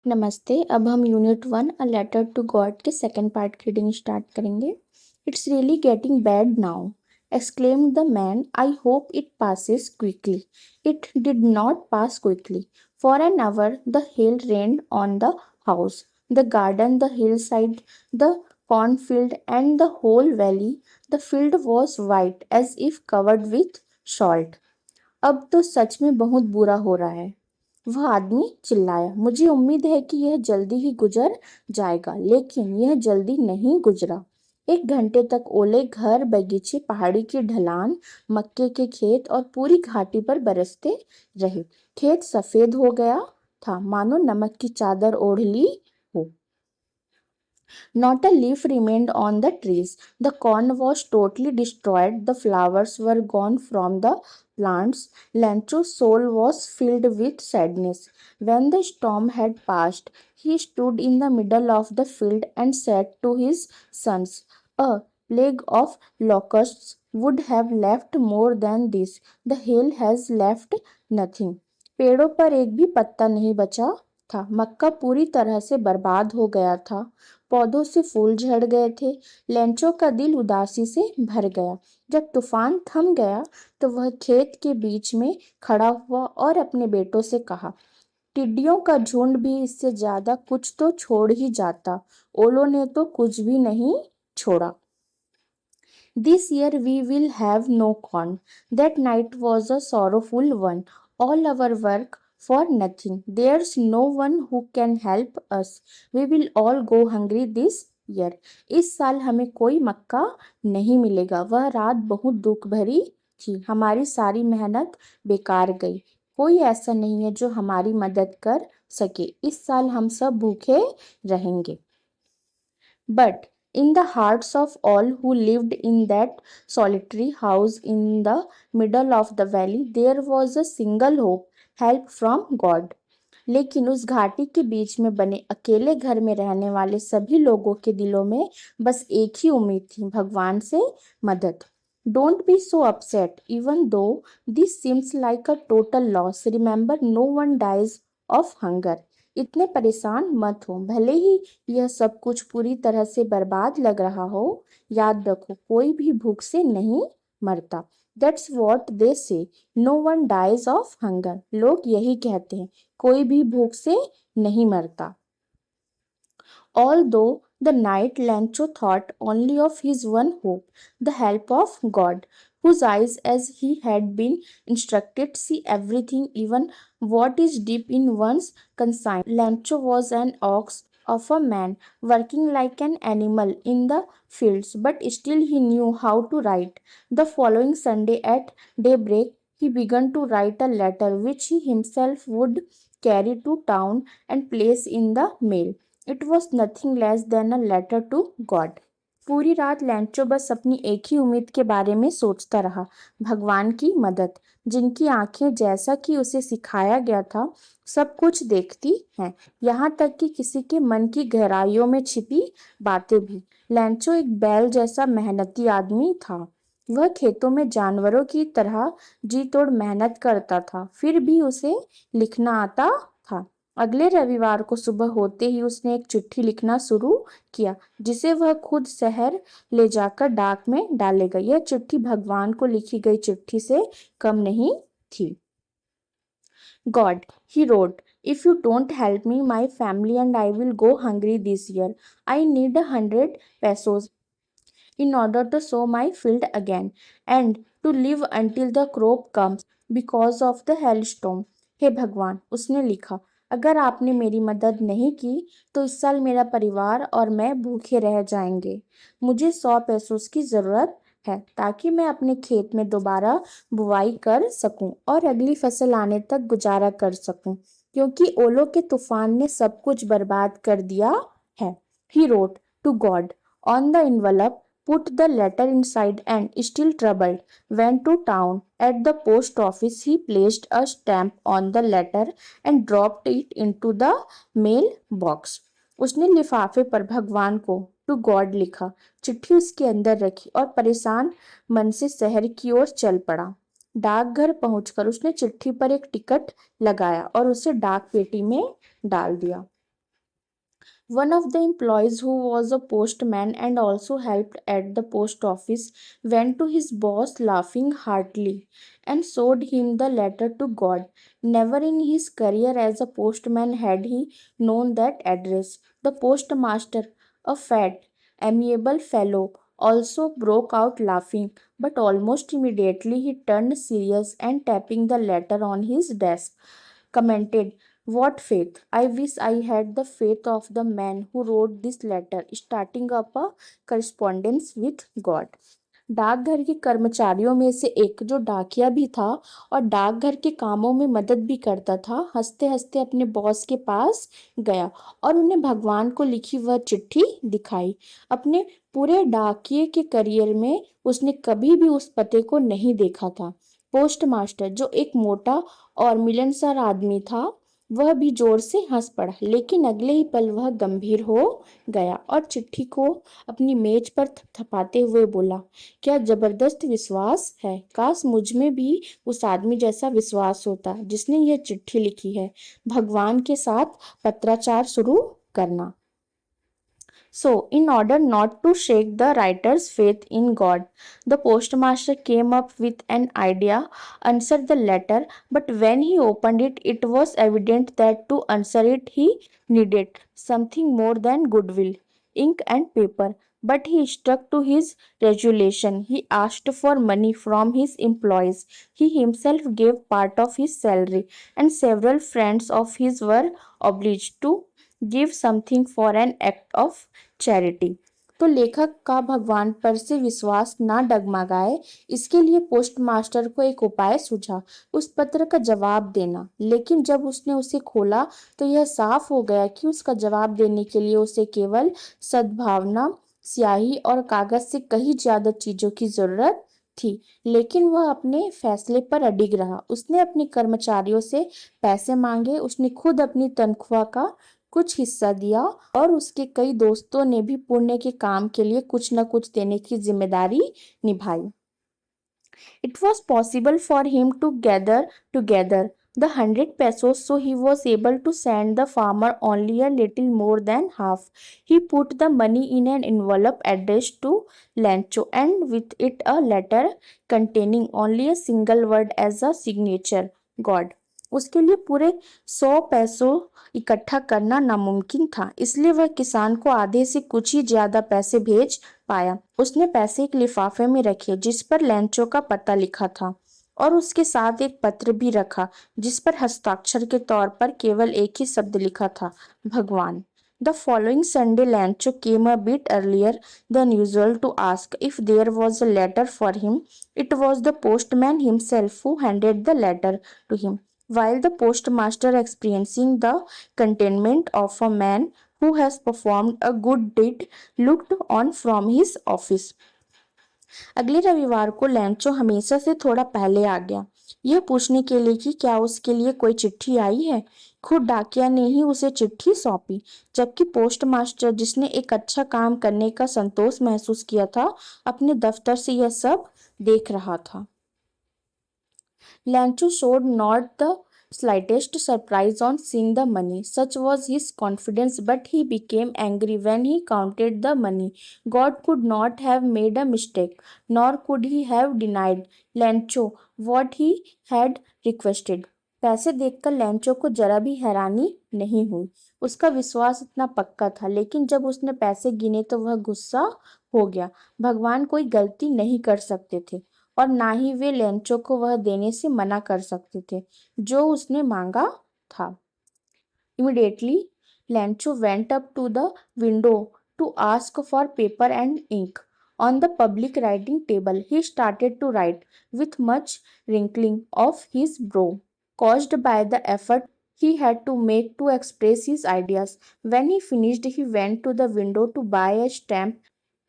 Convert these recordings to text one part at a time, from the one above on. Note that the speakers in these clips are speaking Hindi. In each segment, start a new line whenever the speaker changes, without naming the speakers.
नमस्ते। अब हम unit 1 a letter to God के सेकंड पार्ट की रीडिंग स्टार्ट करेंगे। It's really getting bad now, exclaimed the man. I hope it passes quickly. It did not pass quickly. For an hour the hail rained on the house, the garden, the hillside, the cornfield, and the whole valley. The field was white as if covered with salt. अब तो सच में बहुत बुरा हो रहा है, वह आदमी चिल्लाया। मुझे उम्मीद है कि यह जल्दी ही गुजर जाएगा, लेकिन यह जल्दी नहीं गुजरा। 1 घंटे तक ओले घर, बगीचे, पहाड़ी की ढलान, मक्के के खेत और पूरी घाटी पर बरसते रहे। खेत सफेद हो गया था, मानो नमक की चादर ओढ़ ली हो। Not a leaf remained on the trees. The corn was totally destroyed. The flowers were gone from the plants. Lancho's soul was filled with sadness. When the storm had passed, he stood in the middle of the field and said to his sons, "A plague of locusts would have left more than this. The hail has left nothing." पेड़ों पर एक भी पत्ता नहीं बचा था। मक्का पूरी तरह से बर्बाद हो गया था। पौधों से फूल झड़ गए थे। लेंचो का दिल उदासी से भर गया। जब तूफान थम गया तो वह खेत के बीच में खड़ा हुआ और अपने बेटों से कहा, टिड्डियों का झुंड भी इससे ज्यादा कुछ तो छोड़ ही जाता, ओलों ने तो कुछ भी नहीं छोड़ा। This year we will have no corn. That night was a sorrowful one. All our work for nothing. There's no one who can help us. We will all go hungry this year. इस साल हमें कोई मक्का नहीं मिलेगा। वह रात बहुत दुख भरी थी। हमारी सारी मेहनत बेकार गई। कोई ऐसा नहीं है जो हमारी मदद कर सके। इस साल हम सब भूखे रहेंगे। But in the hearts of all who lived in that solitary house in the middle of the valley, there was a single hope, help from God. लेकिन उस घाटी के बीच में बने अकेले घर में रहने वाले सभी लोगों के दिलों में बस एक ही उम्मीद थी, भगवान से मदद। Don't be so upset, even though this seems like a total loss. Remember, no one dies of hunger. इतने परेशान मत हो, भले ही यह सब कुछ पूरी तरह से बर्बाद लग रहा हो। याद रखो, कोई भी भूख से नहीं मरता। That's what they say. No one dies of hunger. लोग यही कहते हैं, कोई भी भूख से नहीं मरता। Although the night Lancho thought only of his one hope, the help of God, whose eyes, as he had been instructed, see everything, even what is deep in one's conscience. Lancho was an ox of a man, working like an animal in the fields, but still he knew how to write. The following Sunday at daybreak, he began to write a letter which he himself would carry to town and place in the mail. It was nothing less than a letter to God. पूरी रात लैंचो बस अपनी एक ही उम्मीद के बारे में सोचता रहा, भगवान की मदद, जिनकी आंखें, जैसा कि उसे सिखाया गया था, सब कुछ देखती हैं, यहाँ तक कि किसी के मन की गहराइयों में छिपी बातें भी। लैंचो एक बैल जैसा मेहनती आदमी था। वह खेतों में जानवरों की तरह जी तोड़ मेहनत करता था, फिर भी उसे लिखना आता था। अगले रविवार को सुबह होते ही उसने एक चिट्ठी लिखना शुरू किया, जिसे वह खुद शहर ले जाकर डाक में डालेगा। यह चिट्ठी भगवान को लिखी गई चिट्ठी से कम नहीं थी। God, he wrote, if you don't help me, my family and I will go hungry this year. I need 100 pesos in order to sow my field again and to live until the crop comes because of the hailstorm. हे भगवान, उसने लिखा, अगर आपने मेरी मदद नहीं की तो इस साल मेरा परिवार और मैं भूखे रह जाएंगे। मुझे 100 पैसों की ज़रूरत है ताकि मैं अपने खेत में दोबारा बुवाई कर सकूं और अगली फसल आने तक गुजारा कर सकूं, क्योंकि ओलों के तूफान ने सब कुछ बर्बाद कर दिया है। He wrote to God on the envelope, put the letter inside, and still troubled, went to town. At the post office, he placed a stamp on the letter and dropped it into the mail box. उसने लिफाफे पर भगवान को टू गॉड लिखा, चिट्ठी उसके अंदर रखी और परेशान मन से शहर की ओर चल पड़ा। डाकघर पहुंचकर उसने चिट्ठी पर एक टिकट लगाया और उसे डाक पेटी में डाल दिया। One of the employees, who was a postman and also helped at the post office, went to his boss laughing heartily and showed him the letter to God. Never in his career as a postman had he known that address. The postmaster, a fat, amiable fellow, also broke out laughing, but almost immediately he turned serious and tapping the letter on his desk, commented, "What faith! I wish I had the faith of the man who wrote this letter, starting up a correspondence with God." डाकघर के कर्मचारियों में से एक, जो डाकिया भी था और डाकघर के कामों में मदद भी करता था, हंसते हंसते अपने बॉस के पास गया और उन्हें भगवान को लिखी वह चिट्ठी दिखाई। अपने पूरे डाकिये के करियर में उसने कभी भी उस पते को नहीं देखा था। पोस्टमास्टर, जो एक मोटा और मिलनसार आदमी था, वह भी जोर से हंस पड़ा, लेकिन अगले ही पल वह गंभीर हो गया और चिट्ठी को अपनी मेज पर थपथपाते हुए बोला, क्या जबरदस्त विश्वास है! काश मुझ में भी उस आदमी जैसा विश्वास होता जिसने यह चिट्ठी लिखी है। भगवान के साथ पत्राचार शुरू करना। So, in order not to shake the writer's faith in God, the postmaster came up with an idea, answered the letter, but when he opened it, it was evident that to answer it he needed something more than goodwill, ink and paper. But he stuck to his resolution. He asked for money from his employees. He himself gave part of his salary, and several friends of his were obliged to give something for an act of charity. तो लेखक का भगवान पर से विश्वास ना डगमगाए, इसके लिए पोस्टमास्टर को एक उपाय सूझा, उस पत्र का जवाब देना। लेकिन जब उसने उसे खोला तो यह साफ हो गया कि उसका जवाब देने के लिए उसे केवल सद्भावना, स्याही और कागज से कहीं ज्यादा चीजों की जरूरत थी। लेकिन वह अपने फैसले पर अडिग रहा। उसने अपने कर्मचारियों से पैसे मांगे, उसने खुद अपनी तनख्वाह का कुछ हिस्सा दिया और उसके कई दोस्तों ने भी पुण्य के काम के लिए कुछ न कुछ देने की जिम्मेदारी निभाई। It was possible for him to gather together the 100 pesos, so he was able to send the farmer only a little more than half. He put the money in an envelope addressed to Lancho, and with it a letter containing only a single word as a signature, God. उसके लिए पूरे 100 पैसों इकट्ठा करना नामुमकिन था, इसलिए वह किसान को आधे से कुछ ही ज्यादा पैसे भेज पाया। उसने पैसे एक लिफाफे में रखे जिस पर लैंचो का पता लिखा था और उसके साथ एक पत्र भी रखा जिस पर हस्ताक्षर के तौर पर केवल एक ही शब्द लिखा था, भगवान। The following Sunday, Lancho came a bit earlier than usual to ask if there was a letter for him. It was the postman himself who handed the letter to him, while the postmaster, experiencing the contentment of a man who has performed a good deed, looked on from his office. अगले रविवार को लैंचो हमेशा से थोड़ा पहले आ गया, यह पूछने के लिए कि क्या उसके लिए कोई चिट्ठी आई है। खुद डाकिया ने ही उसे चिट्ठी सौंपी, जबकि पोस्टमास्टर, जिसने एक अच्छा काम करने का संतोष महसूस किया था, अपने दफ्तर से यह सब देख रहा था। Lancho showed not the slightest surprise on seeing the money. Such was his confidence, but he became angry when he counted the money. God could not have made a mistake, nor could he have denied Lancho what he had requested. पैसे देखकर लैंचो को जरा भी हैरानी नहीं हुई। उसका विश्वास इतना पक्का था, लेकिन जब उसने पैसे गिने तो वह गुस्सा हो गया। भगवान कोई गलती नहीं कर सकते थे और ना ही वे लैंचो को वह देने से मना कर सकते थे जो उसने मांगा था। Immediately, Lancho went up to the window to ask for paper and ink. On the public writing table, he started to write with much wrinkling of his brow, caused by the effort he had to make to express his ideas. When he finished, he went to the window to buy a stamp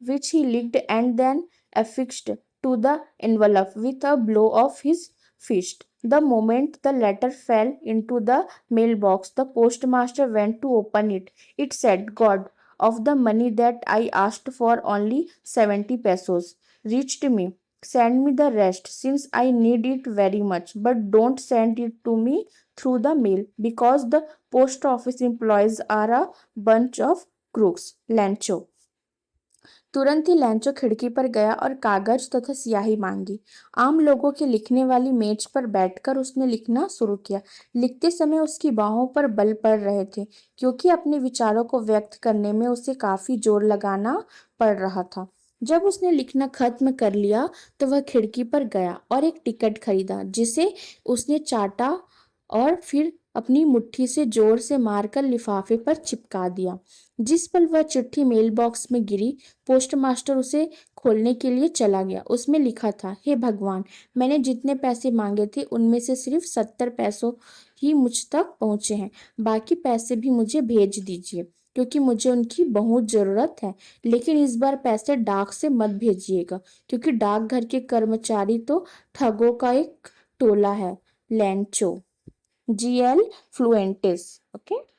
which he licked and then affixed to the envelope with a blow of his fist. The moment the letter fell into the mailbox, the postmaster went to open it. It said, God, of the money that I asked for, only 70 pesos reached me. Send me the rest since I need it very much, but don't send it to me through the mail because the post office employees are a bunch of crooks. Lancho. तुरंत ही लैंचो खिड़की पर गया और कागज तथा स्याही मांगी। आम लोगों के लिखने वाली मेज पर बैठकर उसने लिखना शुरू किया। लिखते समय उसकी बाहों पर बल पड़ रहे थे क्योंकि अपने विचारों को व्यक्त करने में उसे काफी जोर लगाना पड़ रहा था। जब उसने लिखना खत्म कर लिया तो वह खिड़की पर गया और एक टिकट खरीदा जिसे उसने चाटा और फिर अपनी मुट्ठी से जोर से मारकर लिफाफे पर चिपका दिया। जिस पल वह चिट्ठी मेल बॉक्स में गिरी, पोस्टमास्टर उसे खोलने के लिए चला गया। उसमें लिखा था, हे भगवान, मैंने जितने पैसे मांगे थे उनमें से सिर्फ 70 पैसों ही मुझ तक पहुंचे हैं। बाकी पैसे भी मुझे भेज दीजिए क्योंकि मुझे उनकी बहुत ज़रूरत है। लेकिन इस बार पैसे डाक से मत भेजिएगा क्योंकि डाकघर के कर्मचारी तो ठगों का एक टोला है। लैंचो। GL फ्लुएंटिस। ओके।